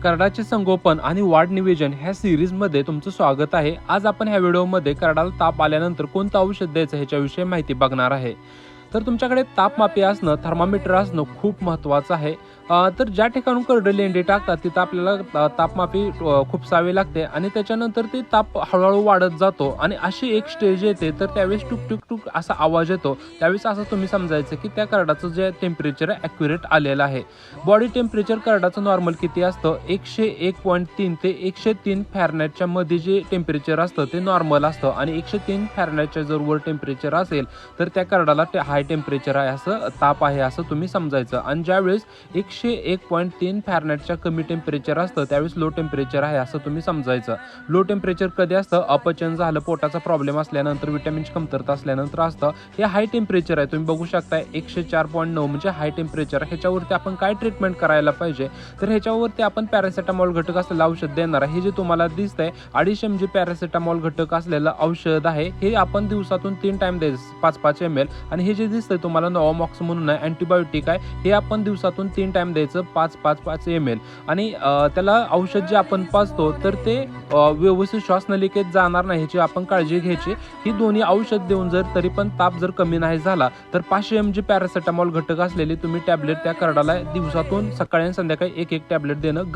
करडाचे संगोपन आणि वाढ नियोजन ह्या सिरीजमध्ये तुमचं स्वागत आहे। आज आपण ह्या व्हिडिओमध्ये करडाला ताप आल्यानंतर कोणतं औषध द्यायचं ह्याच्याविषयी माहिती बघणार आहे। तर तुमच्याकडे तापमापी असणं, थर्मामीटर असणं खूप महत्त्वाचं आहे। तर ज्या ठिकाणी करडे लेंडी टाकतात तिथं आपल्याला तापमापी खुपसावी लागते आणि त्याच्यानंतर ते ताप हळूहळू वाढत जातो आणि अशी एक स्टेज येते तर त्यावेळेस टुक टुक टुक असा आवाज येतो। त्यावेळेस असं तुम्ही समजायचं की त्या करडाचं जे टेम्परेचर आहे ॲक्युरेट आलेलं आहे। बॉडी टेम्परेचर करडाचं नॉर्मल किती असतं 101.3 ते 103 फॅरनहाइटच्या मध्ये जे टेम्परेचर असतं ते नॉर्मल असतं आणि 103 फॅरनहाइटच्या जर वर टेम्परेचर असेल तर त्या करडाला हाय टेम्परेचर आहे, असं ताप आहे असं तुम्ही समजायचं। आणि ज्यावेळेस 101.3 फॅरनहाइटच्या कमी टेम्परेचर असतं त्यावेळेस लो टेम्परेचर आहे असं तुम्ही समजायचं। लो टेम्परेचर कधी असतं अपचन झालं, पोटाचा प्रॉब्लेम असल्यानंतर, विटॅमिनची कमतरता असल्यानंतर असतं। हे हाय टेम्परेचर आहे, तुम्ही बघू शकता 104.9 म्हणजे हाय टेम्परेचर। ह्याच्यावरती आपण काय ट्रीटमेंट करायला पाहिजे तर ह्याच्यावरती आपण पॅरासिटामॉल घटक असलेलं औषध देणार आहे। हे जे तुम्हाला दिसतंय 250 mg पॅरासिटामॉल घटक असलेलं औषध आहे। हे आपण दिवसातून 3 टाइम द्यायचं 5-5 ml। आणि हे जे दिसतंय तुम्हाला नोवामॉक्स म्हणून आहे, अँटीबायोटिक आहे, हे आपण दिवसातून 3 टाइम द्यायचं 5-5 ml। आणि त्याला औषध जे आपण पाजतो तर ते व्यवस्थित श्वासनलिकेत जाणार नाही ह्याची आपण काळजी घ्यायची। ही दोन्ही औषध देऊन जर तरी पण ताप जर कमी नाही झाला तर 500 mg पॅरासिटामॉल घटक असलेली तुम्ही टॅबलेट त्या करडाला दिवसातून सकाळी आणि संध्याकाळी एक टॅबलेट देणं